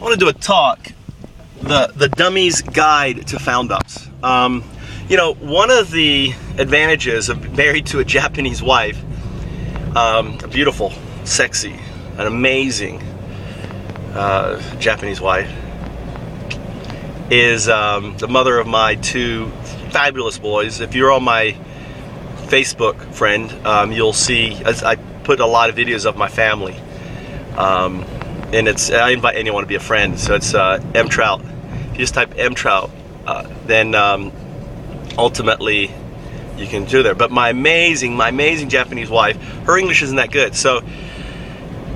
I want to do a talk, the Dummies Guide to Found-Ups. You know, one of the advantages of married to a Japanese wife, a beautiful, sexy, an amazing Japanese wife, is the mother of my two fabulous boys. If you're on my Facebook, friend, you'll see I put a lot of videos of my family. And I invite anyone to be a friend. So it's M Trout. If you just type M Trout, then ultimately you can do there. But my amazing Japanese wife, her English isn't that good. So,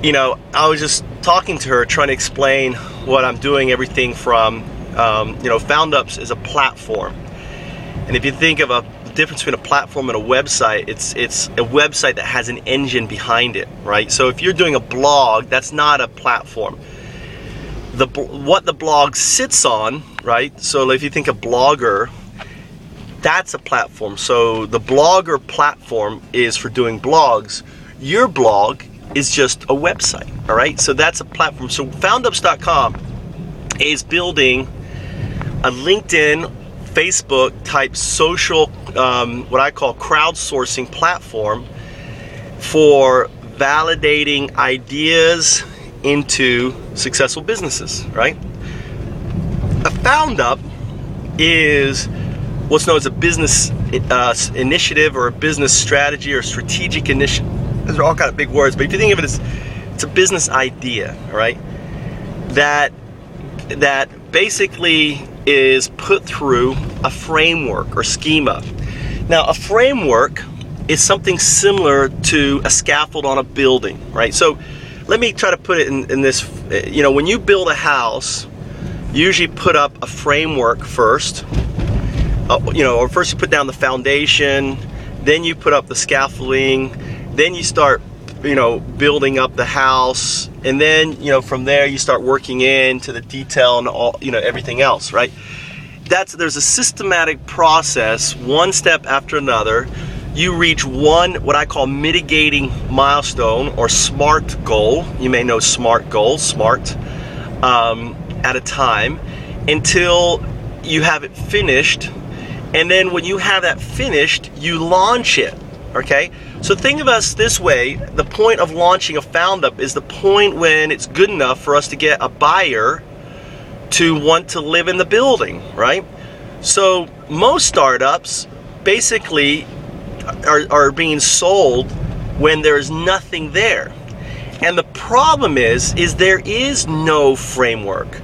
you know, I was just talking to her, trying to explain what I'm doing. Everything from, you know, Found-Ups is a platform, and if you think of the difference between a platform and a website, it's a website that has an engine behind it, right? So if you're doing a blog, that's not a platform. What the blog sits on, right? So if you think a blogger, that's a platform. So the blogger platform is for doing blogs. Your blog is just a website, all right? So that's a platform. So Foundups.com is building a LinkedIn, Facebook type social, what I call crowdsourcing platform for validating ideas into successful businesses, right? A Found-Up is what's known as a business initiative, or a business strategy, or strategic initiative. Those are all kind of big words, but if you think of it as, it's a business idea, all right? That basically is put through a framework or schema. Now, a framework is something similar to a scaffold on a building, right? So let me try to put it in this, you know, when you build a house, you usually put up a framework first, you know, or first you put down the foundation, then you put up the scaffolding, then you start, you know, building up the house, and then, you know, from there you start working into the detail and all, you know, everything else, right? There's a systematic process, one step after another. You reach one, what I call mitigating milestone or SMART goal. You may know SMART goals, SMART, at a time, until you have it finished. And then when you have that finished, you launch it, okay? So think of us this way: the point of launching a Found-Up is the point when it's good enough for us to get a buyer to want to live in the building, right? So most startups basically are being sold when there's nothing there. And the problem is there is no framework.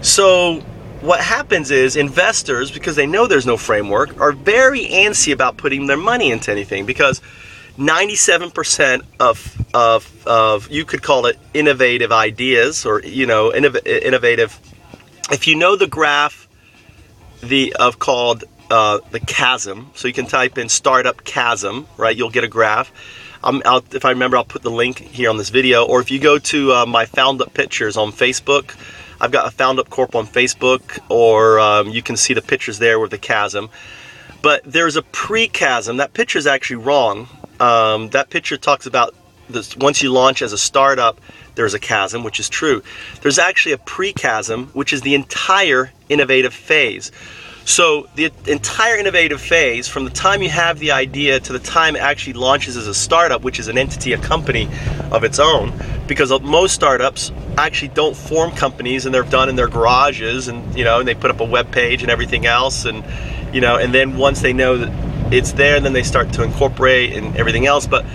So what happens is investors, because they know there's no framework, are very antsy about putting their money into anything, because 97% of you could call it innovative ideas, or, you know, innovative. If you know the graph called the chasm, so you can type in startup chasm, right? You'll get a graph. If I remember, I'll put the link here on this video. Or if you go to my Found-Up pictures on Facebook, I've got a Found-Up Corp on Facebook, or you can see the pictures there with the chasm. But there's a pre-chasm. That picture is actually wrong. That picture talks about this, once you launch as a startup, there's a chasm, which is true. There's actually a pre-chasm, which is the entire innovative phase. So the entire innovative phase, from the time you have the idea to the time it actually launches as a startup, which is an entity, a company of its own, because most startups actually don't form companies, and they're done in their garages, and, you know, and they put up a web page and everything else, and, you know, and then once they know that it's there, then they start to incorporate and everything else. But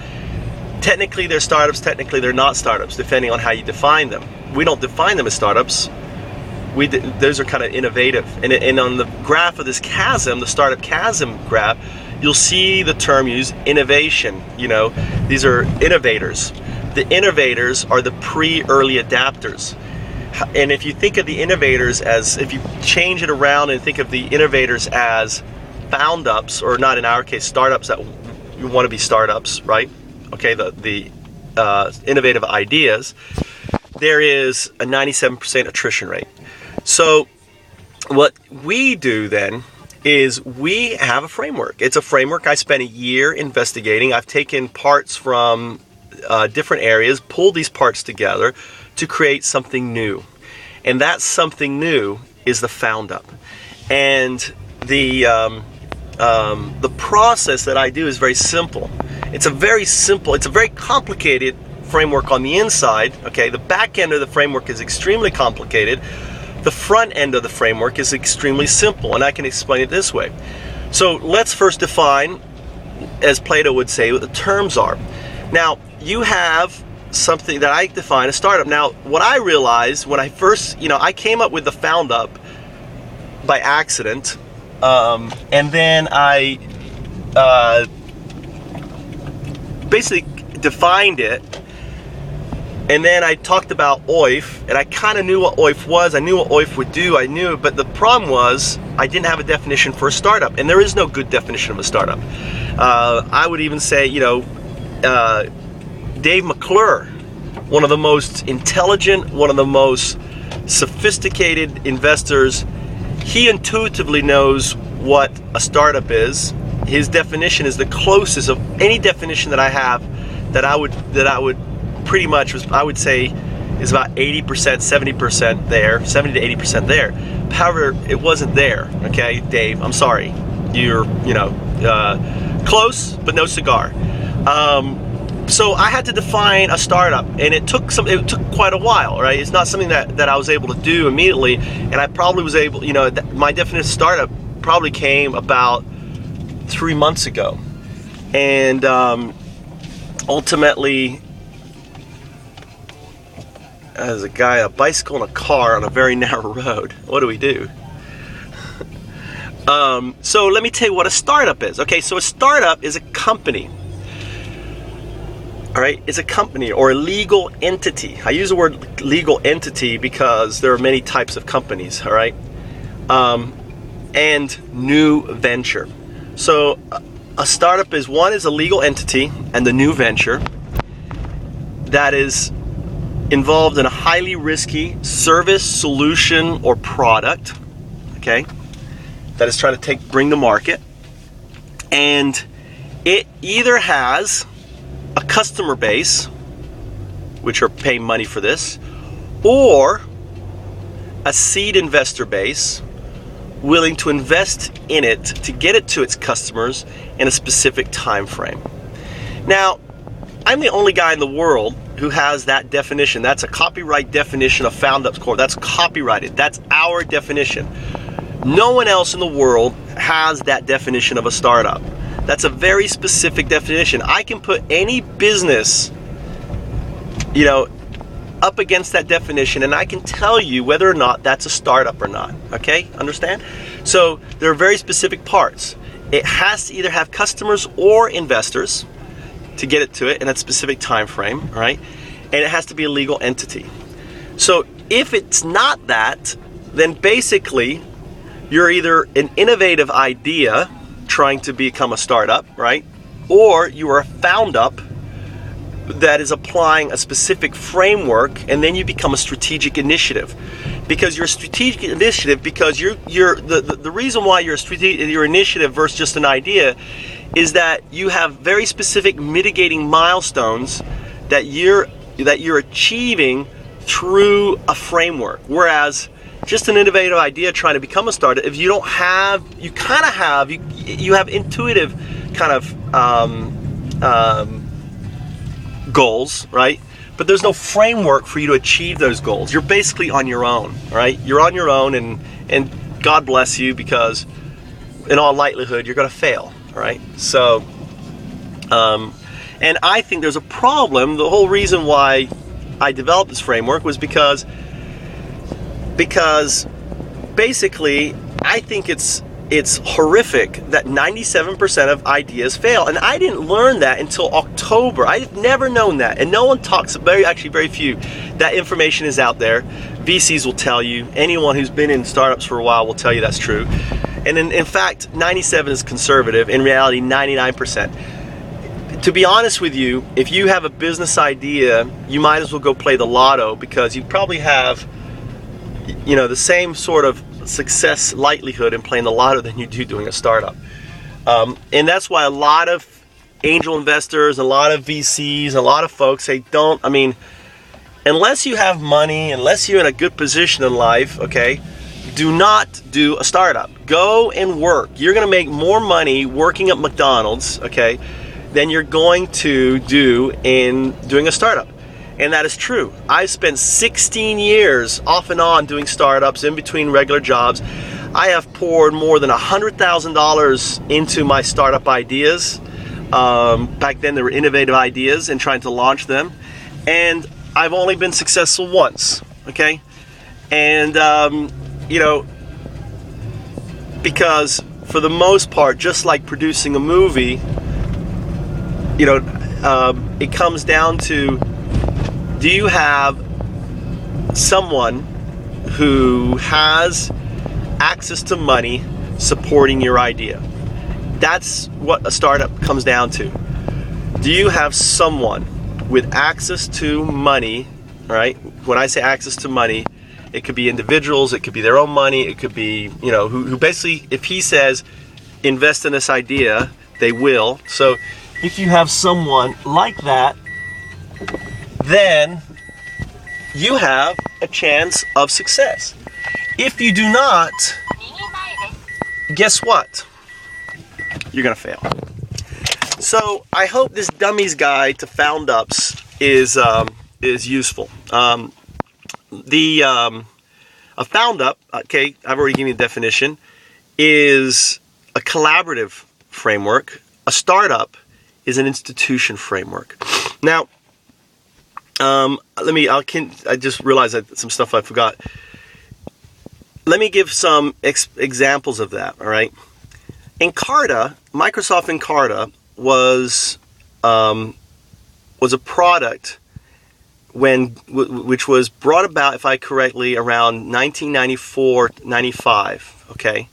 technically they're startups, technically they're not startups, depending on how you define them. We don't define them as startups. Those are kind of innovative. And on the graph of this chasm, the startup chasm graph, you'll see the term used, innovation. You know, these are innovators. The innovators are the pre-early adapters. And if you think of the innovators as, if you change it around and think of the innovators as Found-Ups, or not in our case, startups that you want to be startups, right? Okay, the innovative ideas, there is a 97% attrition rate. So what we do then is we have a framework. It's a framework I spent a year investigating. I've taken parts from different areas, pulled these parts together to create something new. and that something new is the Foundup. And the process that I do is very simple. It's a very complicated framework on the inside. Okay, the back end of the framework is extremely complicated. The front end of the framework is extremely simple, and I can explain it this way. So let's first define, as Plato would say, what the terms are. Now, you have something that I define a startup. Now, what I realized when I first, I came up with the Foundup by accident, and then I basically defined it, and then I talked about OIF, and I kind of knew what OIF was. I knew what OIF would do. I knew it, but the problem was I didn't have a definition for a startup, and there is no good definition of a startup. I would even say, Dave McClure, one of the most intelligent, one of the most sophisticated investors, he intuitively knows what a startup is. His definition is the closest of any definition that I have that I would pretty much, I would say, is about 80%, 70% there, 70 to 80% there. However, it wasn't there. Okay, Dave, I'm sorry. You're, close, but no cigar. So I had to define a startup, and it took quite a while, right? It's not something that I was able to do immediately, and I probably was able, my definition of startup probably came about 3 months ago, and ultimately, as a guy, a bicycle and a car on a very narrow road, what do we do? So let me tell you what a startup is. Okay, so a startup is a company. All right, it's a company or a legal entity. I use the word legal entity because there are many types of companies, all right? And new venture. So a startup is a legal entity and the new venture that is involved in a highly risky service, solution, or product, okay, that is trying to bring to market, and it either has a customer base, which are paying money for this, or a seed investor base willing to invest in it to get it to its customers in a specific time frame. Now, I'm the only guy in the world who has that definition. That's a copyright definition of Foundup's core. That's copyrighted. That's our definition. No one else in the world has that definition of a startup. That's a very specific definition. I can put any business, up against that definition, and I can tell you whether or not that's a startup or not. Okay, understand? So there are very specific parts. It has to either have customers or investors to get it to it in a specific time frame, right? And it has to be a legal entity. So if it's not that, then basically you're either an innovative idea trying to become a startup, right? Or you are a Foundup that is applying a specific framework, and then you become a strategic initiative. Because you're a strategic initiative because the reason why your initiative versus just an idea is that you have very specific mitigating milestones that you're achieving through a framework. Whereas just an innovative idea trying to become a startup, if you don't have, you have intuitive kind of goals, right? But there's no framework for you to achieve those goals. You're basically on your own, right? You're on your own, and God bless you, because in all likelihood you're going to fail, right? So, and I think there's a problem. The whole reason why I developed this framework was because basically I think it's horrific that 97% of ideas fail, and I didn't learn that until October. I've never known that, and no one talks. Very few. That information is out there. VCs will tell you. Anyone who's been in startups for a while will tell you that's true. And in fact, 97 is conservative. In reality, 99%. To be honest with you, if you have a business idea, you might as well go play the lotto, because you probably have, the same sort of success likelihood in playing the lotto than you do doing a startup. And that's why a lot of angel investors, a lot of VCs, a lot of folks say don't, unless you have money, unless you're in a good position in life, okay, do not do a startup. Go and work. You're going to make more money working at McDonald's, okay, than you're going to do in doing a startup. And that is true. I spent 16 years off and on doing startups in between regular jobs. I have poured more than $100,000 into my startup ideas. Back then, they were innovative ideas and trying to launch them. And I've only been successful once, okay? And, you know, because for the most part, just like producing a movie, you know, it comes down to, do you have someone who has access to money supporting your idea? That's what a startup comes down to. Do you have someone with access to money, right? When I say access to money, it could be individuals, it could be their own money, it could be, you know, who basically, if he says, invest in this idea, they will. So if you have someone like that, then you have a chance of success. If you do not, guess what? You're gonna fail. So I hope this Dummies Guide to Foundups is useful. A Foundup, okay, I've already given you the definition, is a collaborative framework. A startup is an institution framework. Now, I just realized that some stuff I forgot. Let me give some examples of that, all right? Encarta, Microsoft Encarta was a product which was brought about, if I correctly, around 1994-95, okay?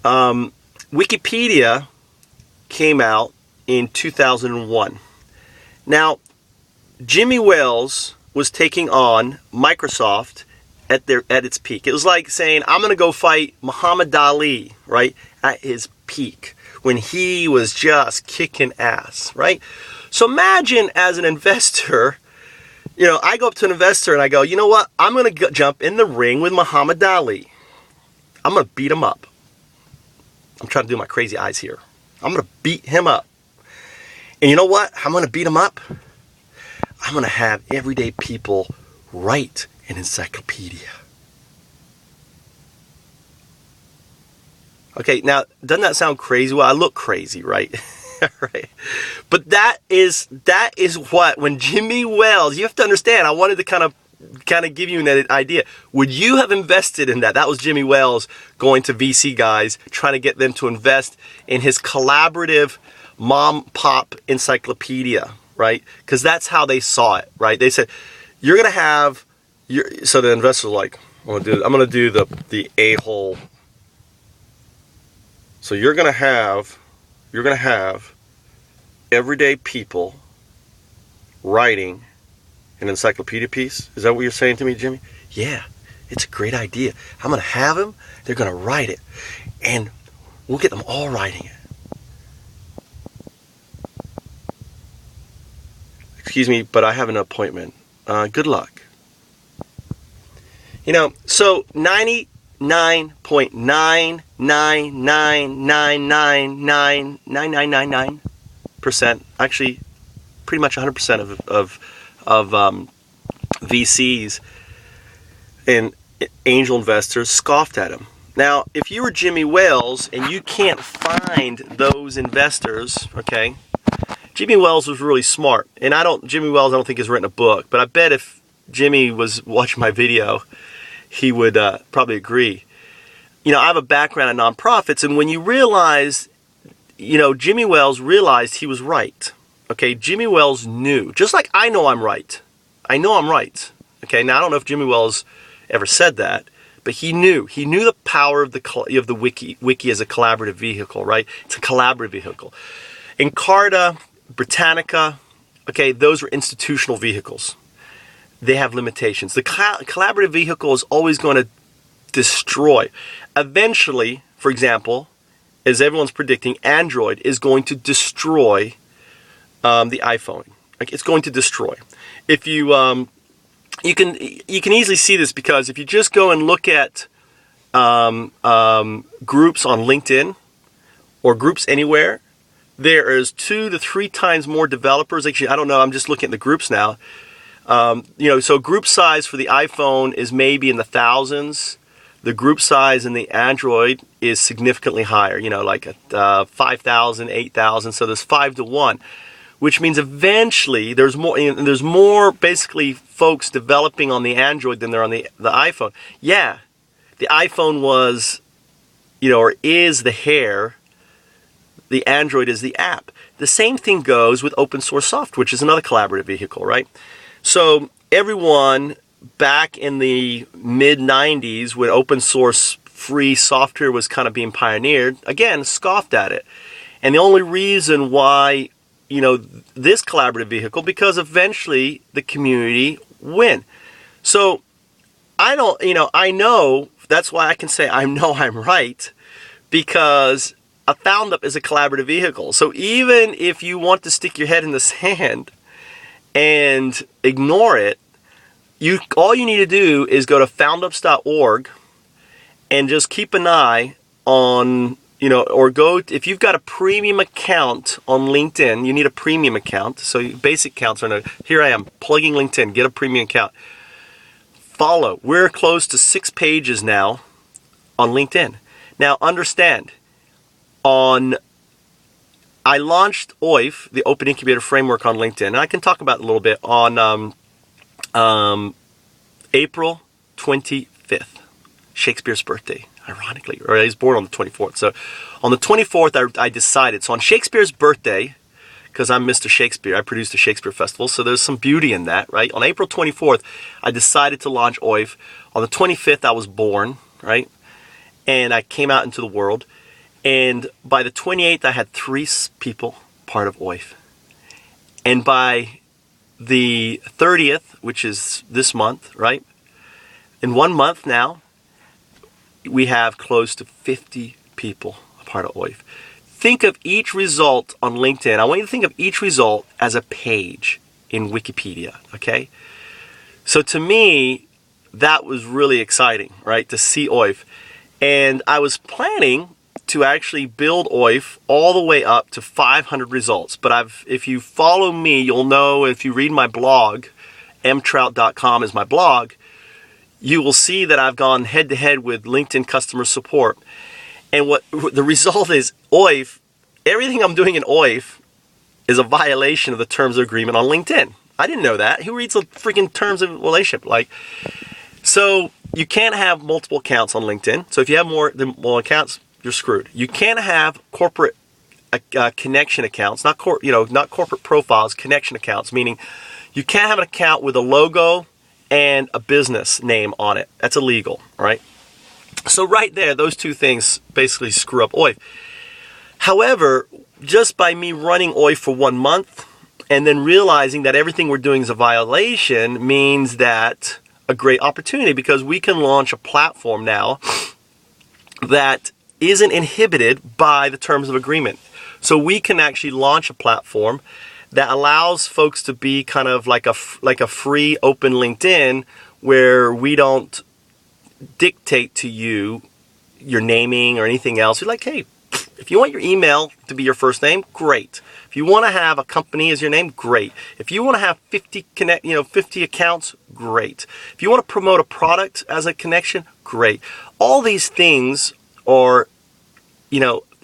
Wikipedia came out in 2001. Now, Jimmy Wales was taking on Microsoft at its peak. It was like saying, I'm going to go fight Muhammad Ali, right, at his peak, when he was just kicking ass, right? So imagine as an investor, you know, I go up to an investor and I go, you know what, I'm going to jump in the ring with Muhammad Ali. I'm going to beat him up. I'm trying to do my crazy eyes here. I'm going to beat him up. And you know what? I'm going to beat him up. I'm going to have everyday people write an encyclopedia. Okay, now, doesn't that sound crazy? Well, I look crazy, right? Right. But that is what, when Jimmy Wales, you have to understand, I wanted to kind of give you an idea. Would you have invested in that? That was Jimmy Wales going to VC guys, trying to get them to invest in his collaborative mom-pop encyclopedia, right? Because that's how they saw it, right? They said, you're going to have, so the investors were like, I'm going to do the a-hole. So you're going to have everyday people writing an encyclopedia piece. Is that what you're saying to me, Jimmy? Yeah, it's a great idea. I'm going to have them. They're going to write it. And we'll get them all writing it. Excuse me, but I have an appointment. Good luck. You know, so 99.999999999%, actually pretty much 100% of VCs and angel investors scoffed at him. Now, if you were Jimmy Wales and you can't find those investors, okay, Jimmy Wales was really smart. And Jimmy Wales I don't think has written a book, but I bet if Jimmy was watching my video, he would probably agree. You know, I have a background in nonprofits, and when you realize, you know, Jimmy Wales realized he was right. Okay, Jimmy Wales knew, just like I know I'm right. I know I'm right. Okay, now I don't know if Jimmy Wales ever said that, but he knew. He knew the power of the wiki as a collaborative vehicle, right? It's a collaborative vehicle. Encarta, Britannica, okay, those were institutional vehicles. They have limitations. The collaborative vehicle is always going to destroy. Eventually, for example, as everyone's predicting, Android is going to destroy the iPhone. Like, it's going to destroy. If you you can easily see this, because if you just go and look at groups on LinkedIn or groups anywhere, there is 2 to 3 times more developers. Actually, I don't know. I'm just looking at the groups now. So group size for the iPhone is maybe in the thousands. The group size in the Android is significantly higher, like 5,000, 8,000. So there's 5 to 1, which means eventually there's more basically folks developing on the Android than there on the iPhone. Yeah, the iPhone was, or is the hair. The Android is the app. The same thing goes with open source software, which is another collaborative vehicle, right? So everyone back in the mid-90s, when open source free software was kind of being pioneered, again, scoffed at it. And the only reason why, this collaborative vehicle, because eventually the community win. So I know, that's why I can say I know I'm right, because a Foundup is a collaborative vehicle. So even if you want to stick your head in the sand and ignore it, all you need to do is go to foundups.org and just keep an eye on, or if you've got a premium account on LinkedIn, you need a premium account. So basic accounts are no, here I am plugging LinkedIn, get a premium account. Follow. We're close to 6 pages now on LinkedIn. Now understand, I launched OIF, the Open Incubator Framework, on LinkedIn, and I can talk about it a little bit, on April 25th, Shakespeare's birthday, ironically, or he was born on the 24th. So on the 24th, I decided, so on Shakespeare's birthday, because I'm Mr. Shakespeare, I produced a Shakespeare festival, so there's some beauty in that, right? On April 24th, I decided to launch OIF. On the 25th, I was born, right? And I came out into the world. And by the 28th, I had 3 people part of OIF. And by the 30th, which is this month, right? In 1 month now, we have close to 50 people a part of OIF. Think of each result on LinkedIn. I want you to think of each result as a page in Wikipedia, okay? So to me, that was really exciting, right? To see OIF. And I was planning to actually build OIF all the way up to 500 results. But if you follow me, you'll know, if you read my blog, mtrout.com is my blog, you will see that I've gone head to head with LinkedIn customer support. And what the result is, OIF, everything I'm doing in OIF is a violation of the terms of agreement on LinkedIn. I didn't know that. Who reads the freaking terms of relationship? So you can't have multiple accounts on LinkedIn. So if you have more than one accounts, you're screwed. You can't have corporate connection accounts, not corporate profiles, connection accounts, meaning you can't have an account with a logo and a business name on it. That's illegal, right? So right there, those 2 things basically screw up OIF. However, just by me running OIF for 1 month and then realizing that everything we're doing is a violation means that a great opportunity, because we can launch a platform now that isn't inhibited by the terms of agreement. So we can actually launch a platform that allows folks to be kind of like a free open LinkedIn, where we don't dictate to you your naming or anything else. You're like, hey, if you want your email to be your first name, great. If you want to have a company as your name, great. If you want to have 50 accounts, great. If you want to promote a product as a connection, great. All these things are,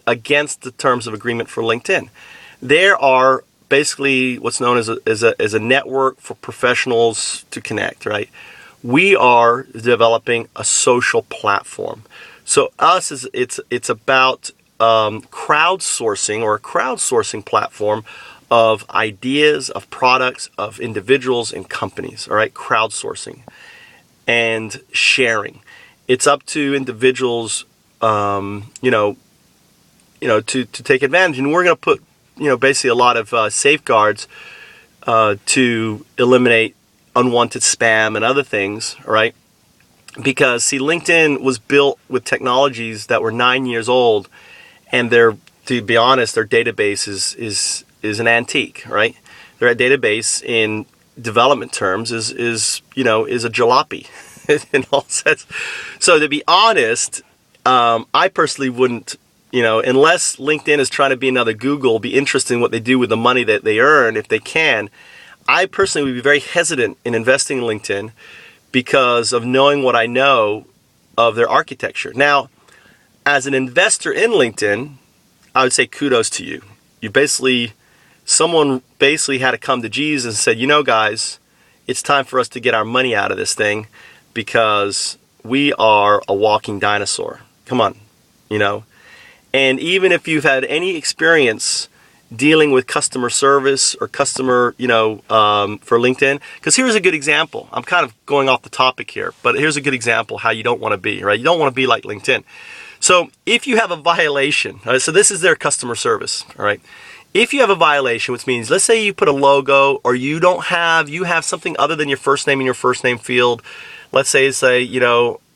against the terms of agreement for LinkedIn. There are basically what's known as a network for professionals to connect, right? We are developing a social platform. So it's about crowdsourcing, or a crowdsourcing platform of ideas, of products, of individuals and companies, all right? Crowdsourcing and sharing. It's up to individuals, to take advantage. And we're going to put, basically a lot of safeguards to eliminate unwanted spam and other things, right? Because, see, LinkedIn was built with technologies that were 9 years old, and to be honest, their database is an antique, right? their database in development terms is a jalopy in all sense. So to be honest, I personally wouldn't, unless LinkedIn is trying to be another Google, be interested in what they do with the money that they earn if they can. I personally would be very hesitant in investing in LinkedIn because of knowing what I know of their architecture. Now, as an investor in LinkedIn, I would say kudos to you. Someone basically had to come to Jesus and said, guys, it's time for us to get our money out of this thing because we are a walking dinosaur. Come on, And even if you've had any experience dealing with customer service or customer, for LinkedIn, because here's a good example. I'm kind of going off the topic here, but here's a good example how you don't want to be, right? You don't want to be like LinkedIn. So if you have a violation, all right, so this is their customer service, all right? If you have a violation, which means, let's say you put a logo or you have something other than your first name in your first name field. Let's say,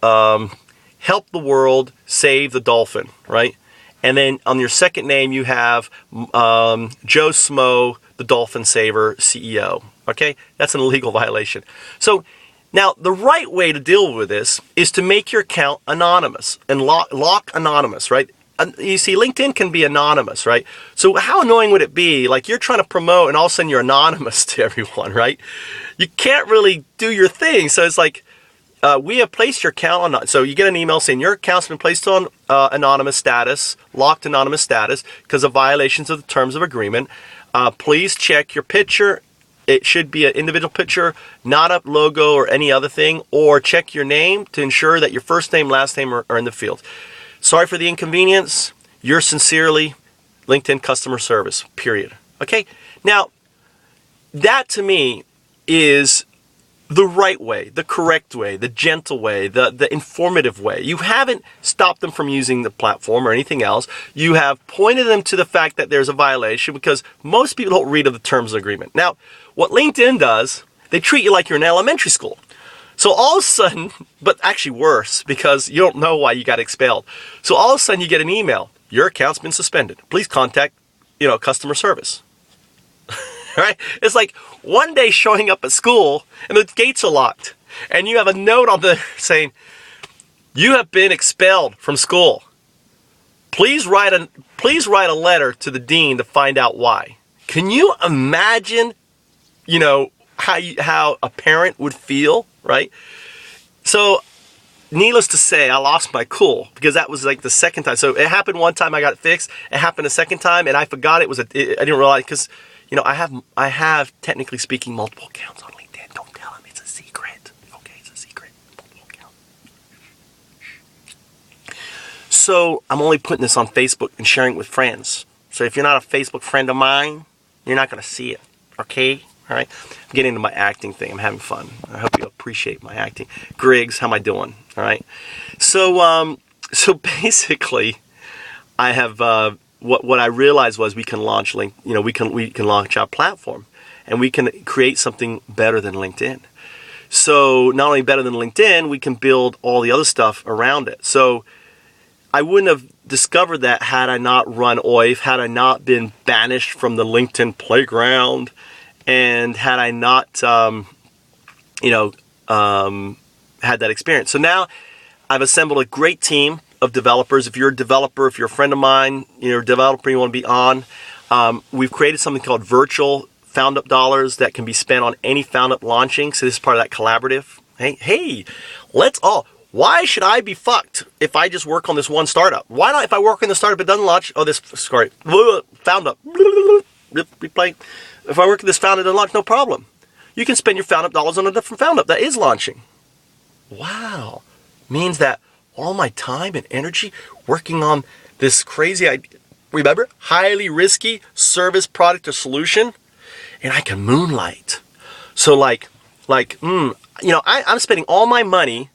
help the world save the dolphin, right? And then on your second name, you have Joe Smo, the dolphin saver CEO, okay? That's an illegal violation. So now the right way to deal with this is to make your account anonymous and lock anonymous, right? You see, LinkedIn can be anonymous, right? So how annoying would it be? Like you're trying to promote and all of a sudden you're anonymous to everyone, right? You can't really do your thing. So it's like, we have placed your account on, so you get an email saying your account's been placed on anonymous status, locked anonymous status because of violations of the terms of agreement. Please check your picture. It should be an individual picture, not a logo or any other thing, or check your name to ensure that your first name, last name are in the field. Sorry for the inconvenience. Yours sincerely, LinkedIn customer service, period. Okay? Now, that to me is the right way, the correct way, the gentle way, the informative way. You haven't stopped them from using the platform or anything else. You have pointed them to the fact that there's a violation because most people don't read of the terms of agreement. Now, what LinkedIn does, they treat you like you're in elementary school. So all of a sudden, but actually worse because you don't know why you got expelled. So all of a sudden you get an email. Your account's been suspended. Please contact, customer service. Right? It's like one day showing up at school and the gates are locked and you have a note on there saying, you have been expelled from school. Please write a letter to the dean to find out why. Can you imagine, how a parent would feel, right? So needless to say, I lost my cool because that was like the second time. So it happened one time, I got it fixed. It happened a second time and I forgot I didn't realize because I have, technically speaking, multiple accounts on LinkedIn. Don't tell them. It's a secret. Okay, it's a secret. Multiple accounts. So I'm only putting this on Facebook and sharing it with friends. So if you're not a Facebook friend of mine, you're not going to see it. Okay? All right? I'm getting into my acting thing. I'm having fun. I hope you appreciate my acting. Griggs, how am I doing? All right? So basically, I have... What I realized was we can launch we can launch our platform and we can create something better than LinkedIn. So not only better than LinkedIn, we can build all the other stuff around it. So I wouldn't have discovered that had I not run OIF, had I not been banished from the LinkedIn playground, and had I not had that experience. So now I've assembled a great team of developers. If you're a developer, if you're a friend of mine, you're a developer, you want to be on, we've created something called virtual Foundup dollars that can be spent on any Foundup launching. So this is part of that collaborative. Hey, why should I be fucked if I just work on this one startup? Why not if I work on the startup, it doesn't launch? Foundup. Replay. If I work on this Foundup, it doesn't launch, no problem. You can spend your Foundup dollars on a different Foundup that is launching. Wow. Means that all my time and energy working on this crazy idea, remember, highly risky service, product, or solution, and I can moonlight. So I'm spending all my money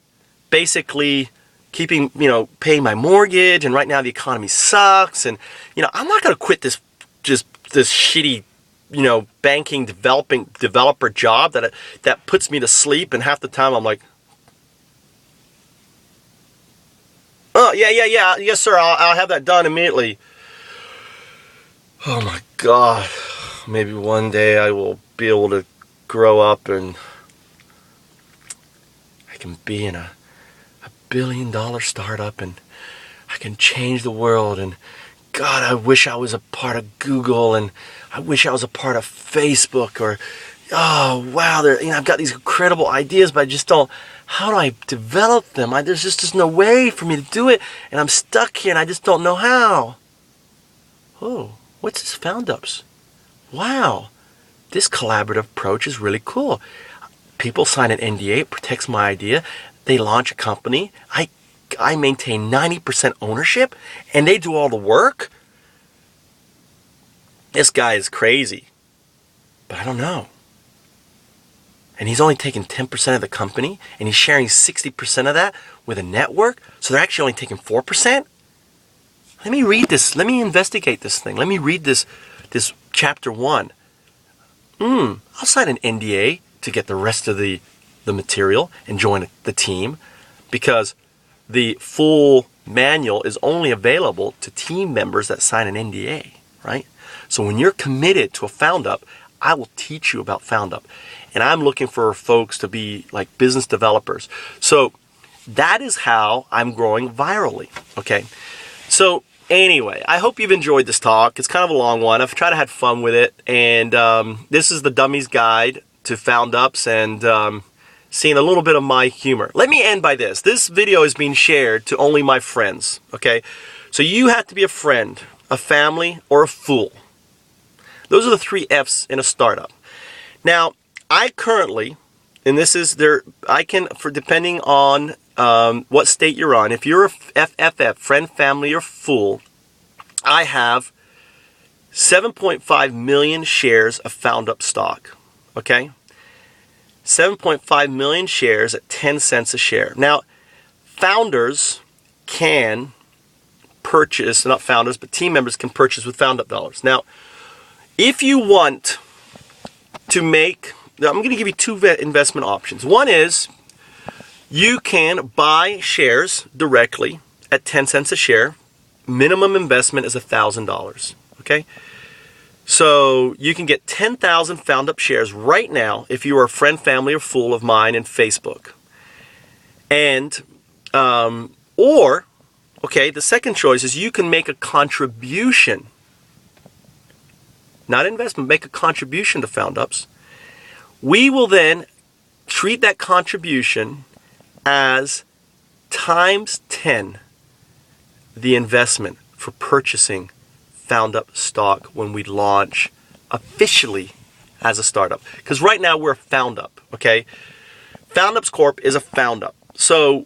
basically keeping, paying my mortgage, and right now the economy sucks, and, I'm not going to quit this shitty, banking, developer job that puts me to sleep, and half the time I'm like, oh, yeah, yes, sir, I'll have that done immediately. Oh, my God. maybe one day I will be able to grow up and I can be in a billion-dollar startup and I can change the world. And God, I wish I was a part of Google, and I wish I was a part of Facebook, or oh wow, I've got these incredible ideas, but I just don't. How do I develop them? There's just no way for me to do it, and I'm stuck here, and I just don't know how. Oh, what's this Foundups? Wow, this collaborative approach is really cool. People sign an NDA, it protects my idea. They launch a company. I maintain 90% ownership, and they do all the work. This guy is crazy, but I don't know. And he's only taking 10% of the company, and he's sharing 60% of that with a network, so they're actually only taking 4%? Let me read this. Let me investigate this thing. Let me read this chapter 1. I'll sign an NDA to get the rest of the material and join the team, because the full manual is only available to team members that sign an NDA, right? So when you're committed to a Foundup, I will teach you about Foundup. And I'm looking for folks to be like business developers. So that is how I'm growing virally, okay? So anyway, I hope you've enjoyed this talk. It's kind of a long one. I've tried to have fun with it. And this is the Dummies Guide to Foundups, and seeing a little bit of my humor. Let me end by this. This video is being shared to only my friends, okay? So you have to be a friend, a family, or a fool. Those are the 3 F's in a startup. Now, I currently, and this is there, I can, for depending on what state you're on, if you're a FFF, friend, family, or fool, I have 7.5 million shares of Foundup stock, okay? 7.5 million shares at 10 cents a share. Now, founders can purchase, not founders, but team members can purchase with Foundup dollars. Now, if you want to make, I'm going to give you 2 investment options. One is you can buy shares directly at 10 cents a share. Minimum investment is $1,000, okay? So you can get 10,000 Foundup shares right now if you are a friend, family, or fool of mine in Facebook. And, or, okay, the second choice is you can make a contribution. Not investment, make a contribution to Foundups. We will then treat that contribution as times 10 the investment for purchasing Foundup stock when we launch officially as a startup. Because right now we're a Foundup, okay? Foundups Corp is a Foundup. So,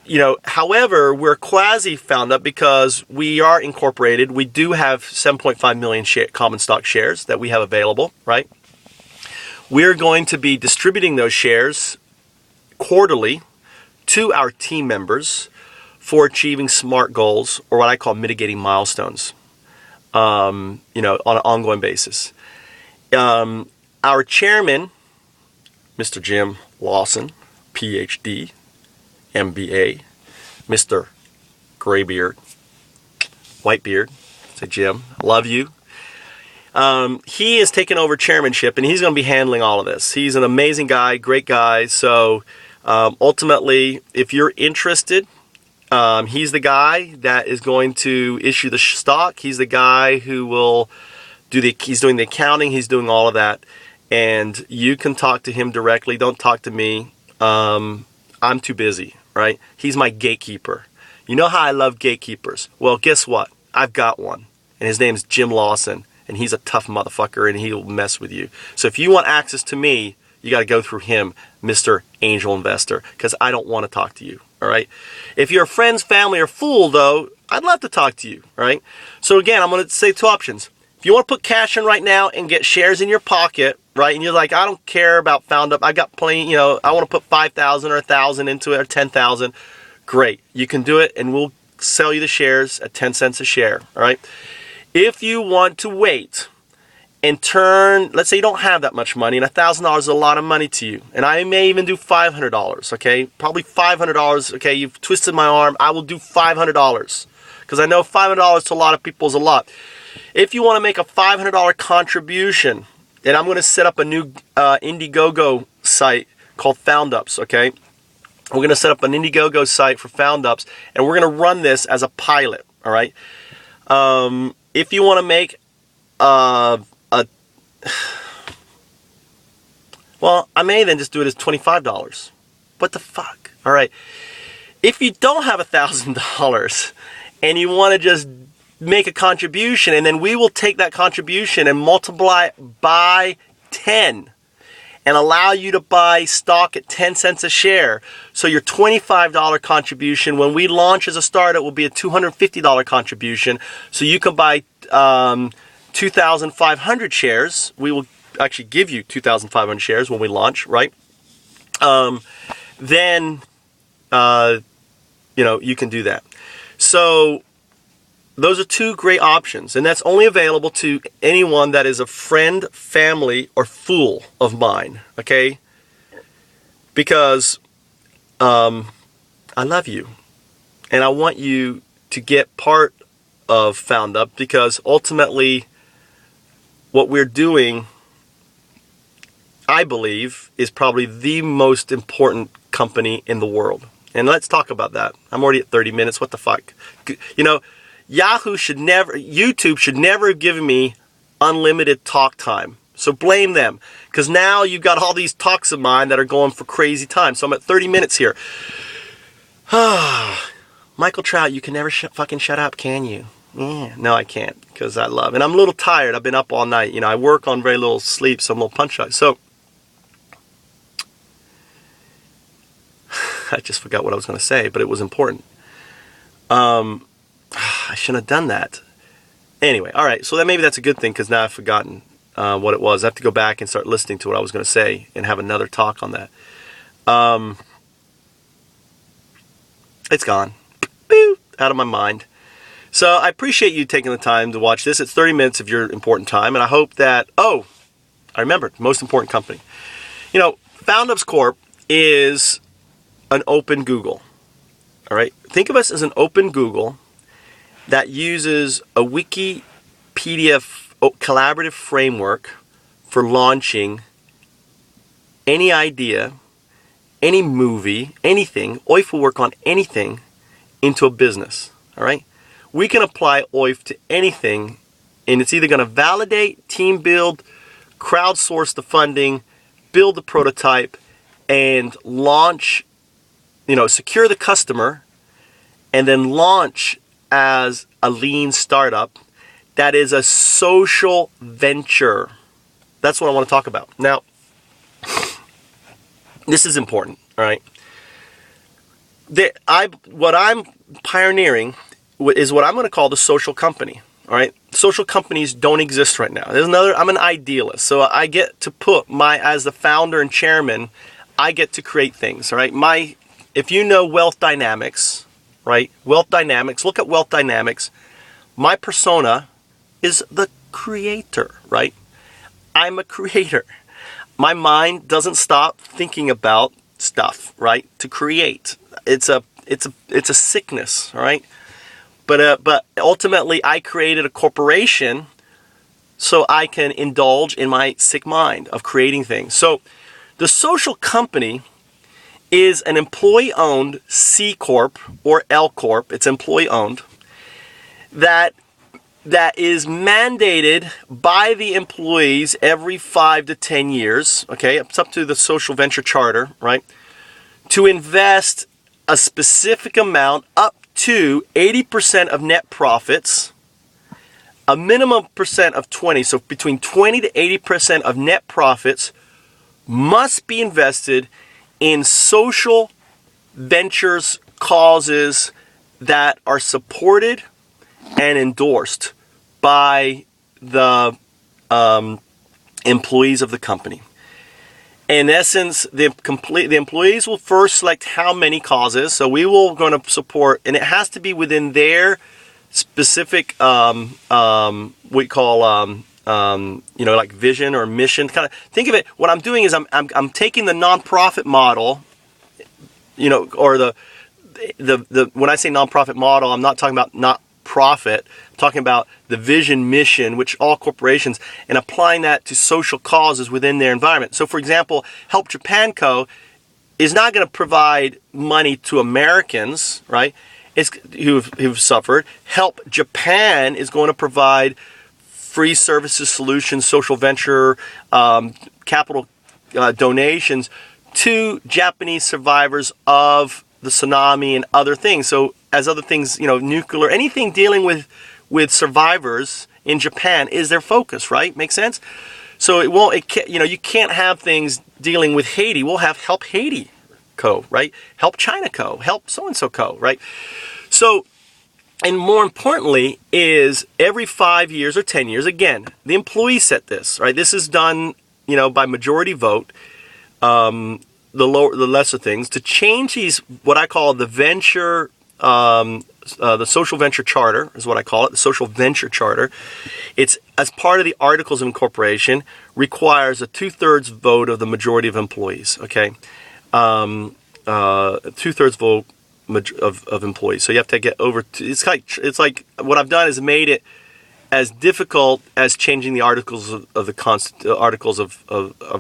you know, however, we're quasi Foundup because we are incorporated. We do have 7.5 million common stock shares that we have available, right? We're going to be distributing those shares quarterly to our team members for achieving SMART goals, or what I call mitigating milestones, you know, on an ongoing basis. Our chairman, Mr. Jim Lawson, PhD, MBA, Mr. Graybeard, Whitebeard, say Jim, love you. He has taken over chairmanship, and he's going to be handling all of this. He's an amazing guy, great guy. So ultimately, if you're interested, he's the guy that is going to issue the stock. He's the guy who will he's doing the accounting, he's doing all of that. And you can talk to him directly. Don't talk to me. I'm too busy, right? He's my gatekeeper. You know how I love gatekeepers? Well, guess what? I've got one. And his name's Jim Lawson. And he's a tough motherfucker, and he'll mess with you. So if you want access to me, you got to go through him, Mr. Angel Investor, because I don't want to talk to you, all right? If you're friends, family, or fool, though, I'd love to talk to you, all right? So again, I'm going to say 2 options. If you want to put cash in right now and get shares in your pocket, right, and you're like, I don't care about Foundup, I got plenty, you know, I want to put 5,000 or 1,000 into it, or 10,000, great. You can do it, and we'll sell you the shares at 10 cents a share, all right? If you want to wait and turn, let's say you don't have that much money, and $1,000 is a lot of money to you, and I may even do $500, okay? Probably $500, okay? You've twisted my arm. I will do $500 because I know $500 to a lot of people is a lot. If you want to make a $500 contribution, and I'm going to set up a new Indiegogo site called Foundups, okay? We're going to set up an Indiegogo site for Foundups, and we're going to run this as a pilot, all right? If you want to make well, I may then just do it as $25. What the fuck? All right. If you don't have $1,000 and you want to just make a contribution, and then we will take that contribution and multiply it by 10 and allow you to buy stock at 10 cents a share. So your $25 contribution when we launch as a startup will be a $250 contribution. So you can buy 2,500 shares. We will actually give you 2,500 shares when we launch, right? Then you can do that. So those are two great options, and that's only available to anyone that is a friend, family, or fool of mine, okay? Because I love you, and I want you to get part of Foundup, because ultimately what we're doing, I believe, is probably the most important company in the world. And let's talk about that. I'm already at 30 minutes. What the fuck? You know, YouTube should never have given me unlimited talk time. So blame them. Because now you've got all these talks of mine that are going for crazy time. So I'm at 30 minutes here. Michael Trout, you can never fucking shut up, can you? Yeah, no, I can't. Because I love. And I'm a little tired. I've been up all night. You know, I work on very little sleep, so I'm a little punch-out. So I just forgot what I was going to say, but it was important. I shouldn't have done that. Anyway, all right, so maybe that's a good thing, because now I've forgotten what it was. I have to go back and start listening to what I was going to say and have another talk on that. It's gone. Boo, out of my mind. So I appreciate you taking the time to watch this. It's 30 minutes of your important time, and I hope that, I remembered, most important company. You know, Foundups Corp is an open Google. All right, think of us as an open Google that uses a Wikipedia collaborative framework for launching any idea, any movie, anything. OIF will work on anything into a business. All right, we can apply OIF to anything, and it's either going to validate, team build, crowdsource the funding, build the prototype, and launch. You know, secure the customer, and then launch as a lean startup that is a social venture. That's what I want to talk about. Now, this is important, all right? What I'm pioneering is what I'm going to call the social company, all right? Social companies don't exist right now. I'm an idealist, so I get to put as the founder and chairman, I get to create things, all right? If you know Wealth Dynamics, right? Wealth Dynamics, look at Wealth Dynamics. My persona is the creator, right? I'm a creator. My mind doesn't stop thinking about stuff, right? To create. It's a sickness, all right? But ultimately I created a corporation so I can indulge in my sick mind of creating things. So the social company is an employee-owned C Corp or L Corp. It's employee-owned. That is mandated by the employees every 5 to 10 years. Okay, it's up to the social venture charter, right? To invest a specific amount up to 80% of net profits, a minimum percent of 20. So between 20 to 80% of net profits must be invested in social ventures, causes that are supported and endorsed by the employees of the company. In essence, the employees will first select how many causes. So we will going to support, and it has to be within their specific we call like vision or mission. Kind of think of it. What I'm doing is I'm taking the nonprofit model, or the when I say nonprofit model, I'm not talking about not profit. I'm talking about the vision, mission, which all corporations, and applying that to social causes within their environment. So for example, Help Japan Co. is not going to provide money to Americans, right, who've suffered. Help Japan is going to provide free services, solutions, social venture, capital donations to Japanese survivors of the tsunami and other things. So as other things, nuclear, anything dealing with survivors in Japan is their focus, right? Make sense? So you can't have things dealing with Haiti. We'll have Help Haiti Co., right? Help China Co., Help so-and-so Co., right? So, and more importantly is every 5 years or 10 years, again, the employees set this, right? This is done, by majority vote, the lesser things, to change these, what I call the venture, the social venture charter is what I call it, the social venture charter. It's as part of the articles of incorporation, requires a 2/3 vote of the majority of employees, okay? 2/3 vote of employees. So you have to get over, it's like what I've done is made it as difficult as changing the articles of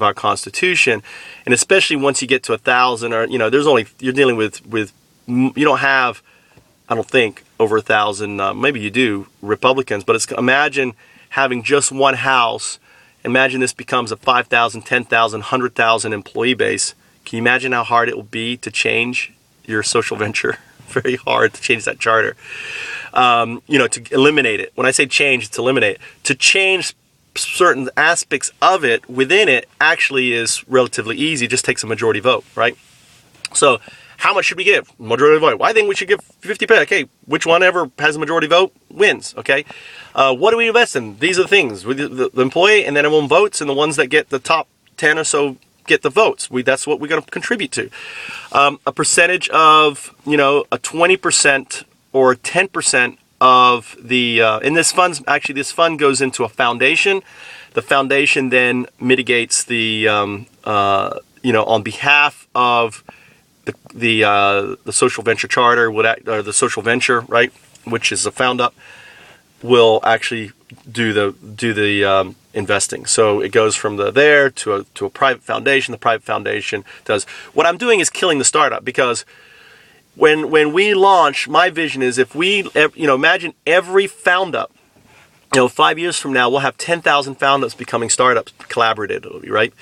our Constitution, and especially once you get to 1,000, or you're dealing with you don't have, I don't think, over 1,000. Maybe you do, Republicans, but imagine having just one house. Imagine this becomes a 5,000, 10,000, 100,000 employee base. Can you imagine how hard it will be to change your social venture? Very hard to change that charter. To eliminate it. When I say change, it's eliminate. To change certain aspects of it within it actually is relatively easy. It just takes a majority vote, right? So how much should we give? Majority vote. Well, I think we should give 50%. Okay, which one ever has a majority vote wins, okay? What do we invest in? These are the things. The employee, and then everyone votes, and the ones that get the top 10 or so get the votes. That's what we're going to contribute to. A percentage of, a 20% or 10% of the, and this fund goes into a foundation. The foundation then mitigates the, on behalf of the social venture charter, or the social venture, right, which is the Foundup, will actually do the investing. So it goes from there to a private foundation. The private foundation does. What I'm doing is killing the startup, because when we launch, my vision is if we, imagine every Foundup, 5 years from now, we'll have 10,000 Foundups becoming startups collaboratively, right?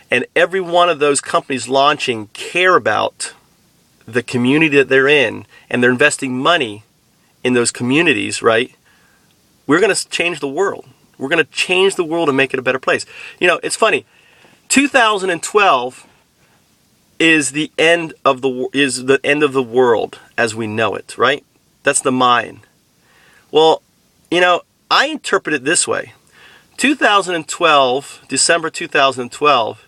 And every one of those companies launching care about the community that they're in, and they're investing money in those communities, right? We're going to change the world. We're going to change the world and make it a better place. It's funny. 2012 is the end of the world as we know it, right? That's the mind. Well, I interpret it this way. 2012, December 2012,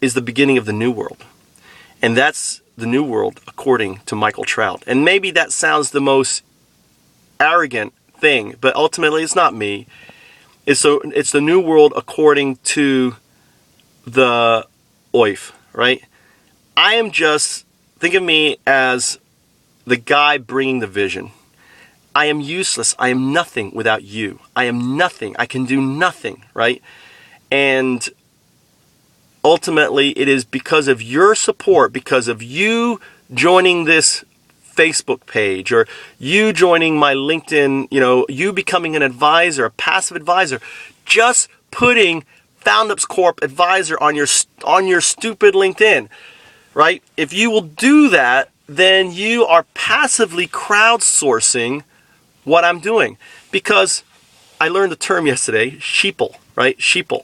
is the beginning of the new world. And that's the new world according to Michael Trout. And maybe that sounds the most arrogant thing, but ultimately it's not me. It's the new world according to the OIF, right? I am just, think of me as the guy bringing the vision. I am useless. I am nothing without you. I am nothing. I can do nothing, right? And ultimately, it is because of your support, because of you joining this Facebook page, or you joining my LinkedIn, you becoming an advisor, a passive advisor, just putting Foundups Corp advisor on your stupid LinkedIn, right? If you will do that, then you are passively crowdsourcing what I'm doing. Because I learned the term yesterday, sheeple, right? Sheeple.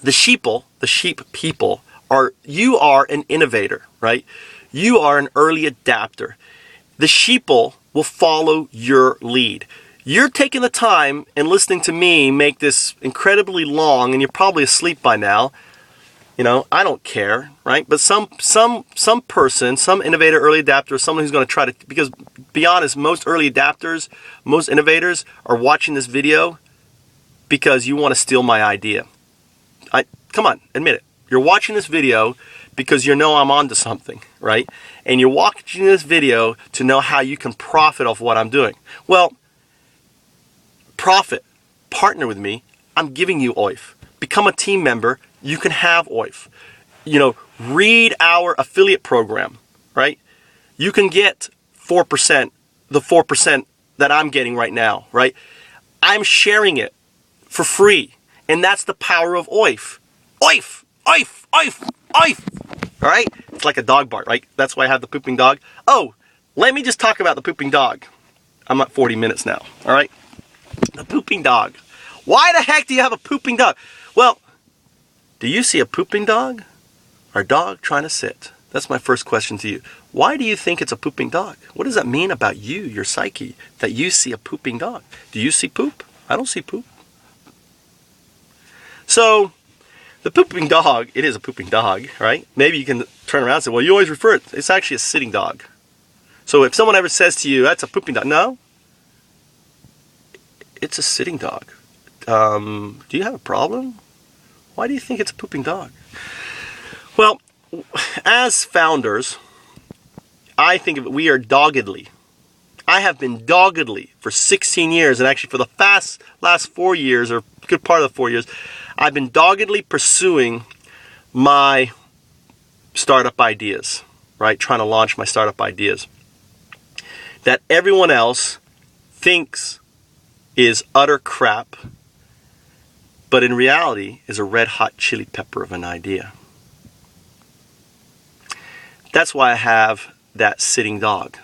The sheep people you are an innovator, right? You are an early adapter. The sheeple will follow your lead. You're taking the time and listening to me make this incredibly long, and you're probably asleep by now. I don't care, right? But some person, some innovator, early adapter, someone who's going to try to, because be honest, most early adapters, most innovators are watching this video because you want to steal my idea. Come on, admit it. You're watching this video because I'm onto something, right? and you're watching this video to know how you can profit off what I'm doing. Well, profit, partner with me, I'm giving you OIF. Become a team member, you can have OIF. You know, read our affiliate program, right? You can get 4%, the 4% that I'm getting right now, right? I'm sharing it for free, and that's the power of OIF. OIF, OIF, OIF, OIF, all right? It's like a dog bark, right? That's why I have the pooping dog. Oh, let me just talk about the pooping dog. I'm at 40 minutes now, all right? The pooping dog. Why the heck do you have a pooping dog? Well, do you see a pooping dog or a dog trying to sit? That's my first question to you. Why do you think it's a pooping dog? What does that mean about you, your psyche, that you see a pooping dog? Do you see poop? I don't see poop. So, the pooping dog, it is a pooping dog, right? Maybe you can turn around and say, well, you always refer it. It's actually a sitting dog. So if someone ever says to you, that's a pooping dog. No. It's a sitting dog. Do you have a problem? Why do you think it's a pooping dog? Well, as founders, I think of it, we are doggedly. I have been doggedly for 16 years, and actually for the last 4 years, or a good part of the 4 years, I've been doggedly pursuing my startup ideas, right? Trying to launch my startup ideas that everyone else thinks is utter crap, but in reality is a red hot chili pepper of an idea. That's why I have that sitting dog,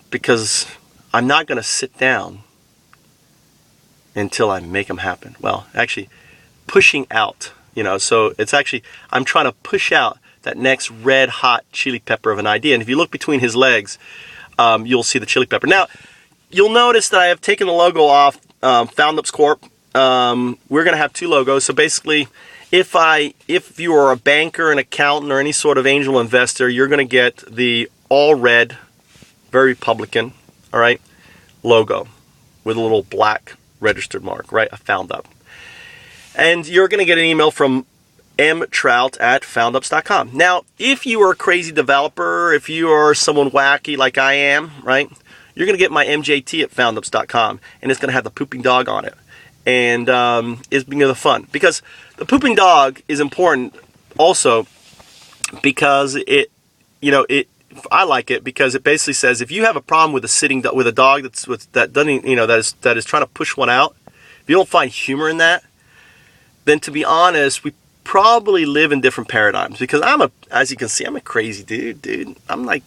because I'm not going to sit down until I make them happen. Well, actually, pushing out, so it's actually, I'm trying to push out that next red hot chili pepper of an idea. And if you look between his legs, you'll see the chili pepper. Now, you'll notice that I have taken the logo off Foundup Corp. We're going to have two logos. So basically, if you are a banker, an accountant, or any sort of angel investor, you're going to get the all red, very Republican, all right, logo with a little black registered mark, right, a Foundup. And you're going to get an email from mtrout@foundups.com. Now, if you are a crazy developer, if you are someone wacky like I am, right, you're going to get my mjt@foundups.com, and it's going to have the pooping dog on it. And it's being the fun, because the pooping dog is important also because I like it because it basically says if you have a problem with a dog that doesn't that is trying to push one out, if you don't find humor in that, then to be honest, we probably live in different paradigms, because as you can see, I'm a crazy dude. I'm like,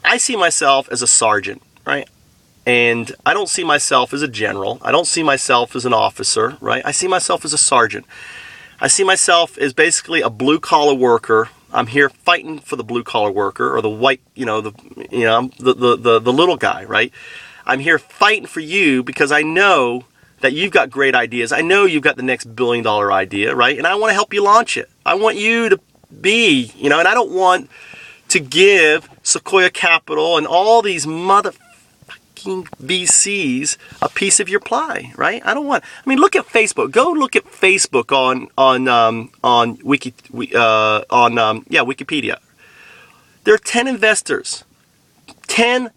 I see myself as a sergeant, right? And I don't see myself as a general. I don't see myself as an officer, right? I see myself as a sergeant. I see myself as basically a blue-collar worker. I'm here fighting for the blue-collar worker, or the white, the little guy, right? I'm here fighting for you because I know that you've got great ideas. I know you've got the next billion-dollar idea, right? And I want to help you launch it. I want you to be, and I don't want to give Sequoia Capital and all these motherfucking VCs a piece of your pie, right? Look at Facebook. Go look at Facebook on Wikipedia. There are 10 investors, 10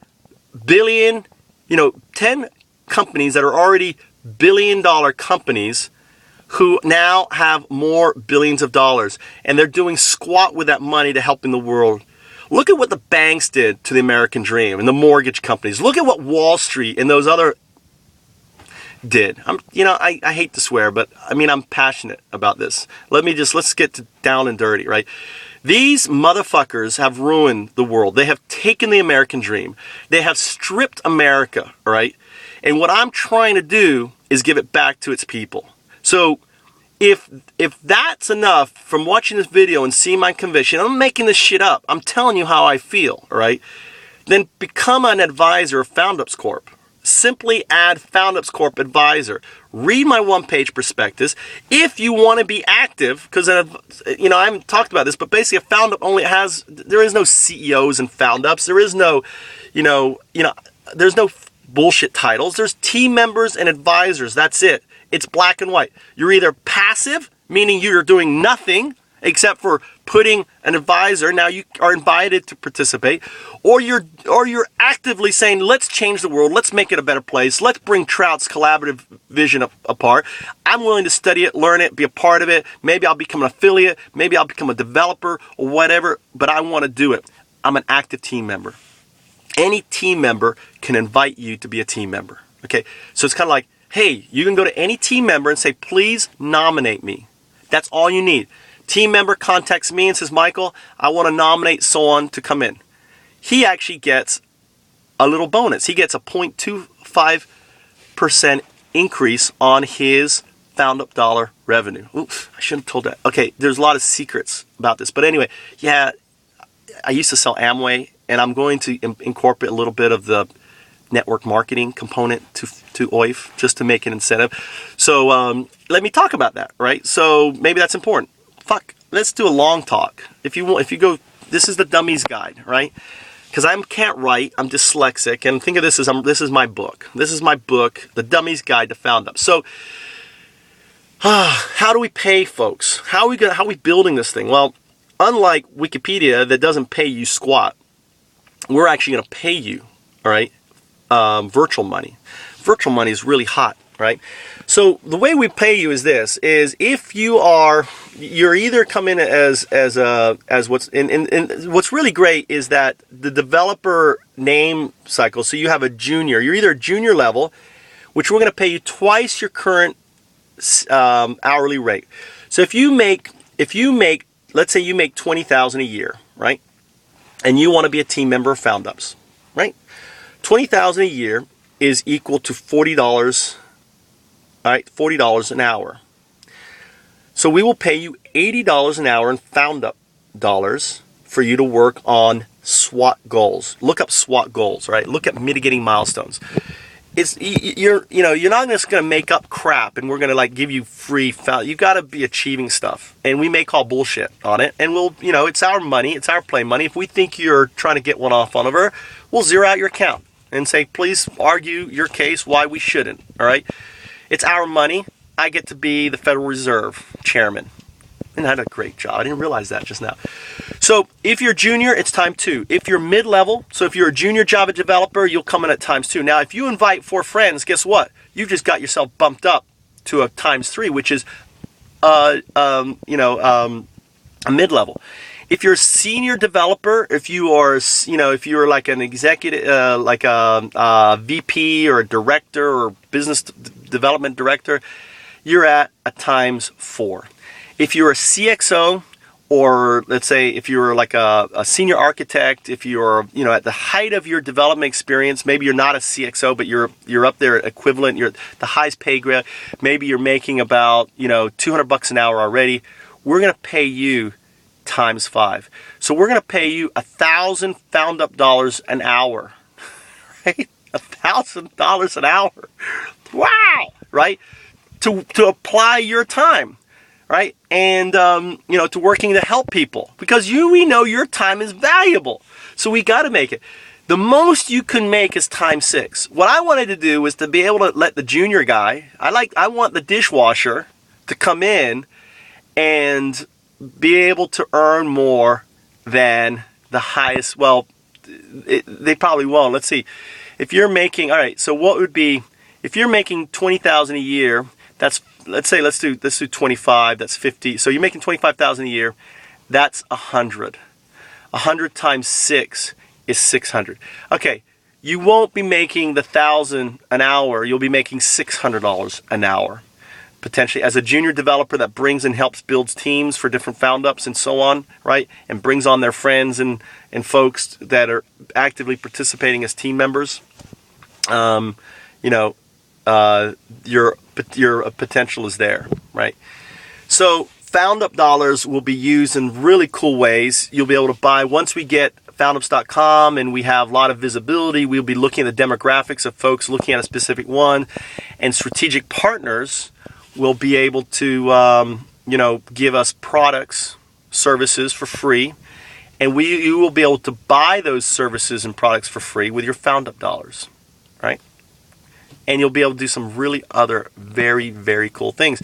billion, 10 companies that are already billion-dollar companies who now have more billions of dollars, and they're doing squat with that money to help in the world. Look at what the banks did to the American dream and the mortgage companies. Look at what Wall Street and those other did. I hate to swear, but I'm passionate about this. Let's get down and dirty, right? These motherfuckers have ruined the world. They have taken the American dream. They have stripped America, right? And what I'm trying to do is give it back to its people. So if that's enough from watching this video and seeing my conviction, I'm making this shit up. I'm telling you how I feel, all right? Then become an advisor of Foundups Corp. Simply add Foundups Corp advisor. Read my one-page prospectus. If you want to be active, because I haven't talked about this, but basically a Foundup there is no CEOs in Foundups. There is no, there's no bullshit titles. There's team members and advisors. That's it. It's black and white. You're either passive, meaning you're doing nothing except for putting an advisor. Now you are invited to participate, or you're actively saying, let's change the world, let's make it a better place, let's bring Trout's collaborative vision apart. I'm willing to study it, learn it, be a part of it. Maybe I'll become an affiliate, maybe I'll become a developer or whatever, but I want to do it. I'm an active team member. Any team member can invite you to be a team member. Okay, so it's kind of like, hey, you can go to any team member and say, please nominate me. That's all you need. Team member contacts me and says, Michael, I want to nominate so-on to come in. He actually gets a little bonus. He gets a 0.25% increase on his Foundup dollar revenue. Oops, I shouldn't have told that. Okay, there's a lot of secrets about this. But anyway, yeah, I used to sell Amway, and I'm going to incorporate a little bit of the network marketing component to OIF just to make an incentive. So let me talk about that, right? So maybe that's important. Let's do a long talk. If you go, this is the Dummies Guide, right? Because I can't write, I'm dyslexic, and think of this as this is my book. This is my book, The Dummies Guide to Foundup. So how do we pay folks? How are we building this thing? Well, unlike Wikipedia that doesn't pay you squat, we're actually going to pay you, all right? Virtual money. Virtual money is really hot, right? So the way we pay you is this: is if you're either come in as what's what's really great is that the developer name cycle. So you have a junior. You're either a junior level, which we're going to pay you twice your current hourly rate. So if you make, let's say you make $20,000 a year, right? And you want to be a team member of Foundups, right? $20,000 a year is equal to $40, all right, $40 an hour. So we will pay you $80 an hour in Foundup dollars for you to work on SWOT goals. Look up SWOT goals, right? Look at mitigating milestones. You're not just going to make up crap and we're going to like give you free You've got to be achieving stuff, and we may call bullshit on it, and we'll, it's our money, it's our play money. If we think you're trying to get one off on her, we'll zero out your account and say, please argue your case why we shouldn't. All right, it's our money. I get to be the Federal Reserve chairman, and I had a great job. I didn't realize that just now. So if you're junior, it's times 2. If you're mid-level, so if you're a junior Java developer, you'll come in at times 2. Now, if you invite 4 friends, guess what? You've just got yourself bumped up to a times 3, which is a mid-level. If you're a senior developer, if you're like an executive, like a VP or a director or business development director, you're at a times 4. If you're a CXO, or let's say if you're like a senior architect, if you're at the height of your development experience, maybe you're not a CXO, but you're up there equivalent, you're the highest pay grade, maybe you're making about $200 an hour already, we're going to pay you times 5. So we're going to pay you $1,000 Foundup dollars an hour, right? $1,000 an hour. Wow, right? To apply your time, right? And to working to help people, because we know your time is valuable. So we got to make it. The most you can make is times 6. What I wanted to do was to be able to let the junior guy, I want the dishwasher to come in and be able to earn more than the highest. Well, they probably won't. Let's see. If you're making, all right, so what would be, if you're making $20,000 a year, that's, let's do 25, that's 50. So you're making $25,000 a year, that's 100. 100 times 6 is 600. Okay, you won't be making the $1,000 an hour, you'll be making $600 an hour. Potentially as a junior developer that brings and helps builds teams for different Foundups and so on, right? And brings on their friends and folks that are actively participating as team members. Your potential is there, right? So Foundup dollars will be used in really cool ways. You'll be able to buy, once we get Foundups.com and we have a lot of visibility, we'll be looking at the demographics of folks looking at a specific one, and strategic partners will be able to, give us products, services for free, and you will be able to buy those services and products for free with your Foundup dollars, right? And you'll be able to do some really other very, very cool things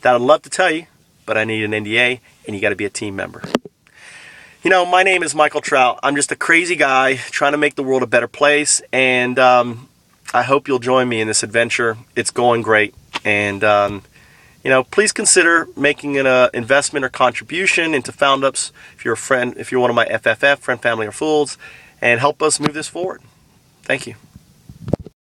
that I'd love to tell you, but I need an NDA, and you got to be a team member. You know, my name is Michael Trout. I'm just a crazy guy trying to make the world a better place, and I hope you'll join me in this adventure. It's going great, and you know, please consider making an investment or contribution into Foundups if you're a friend, if you're one of my FFF, friend, family, or fools, and help us move this forward. Thank you.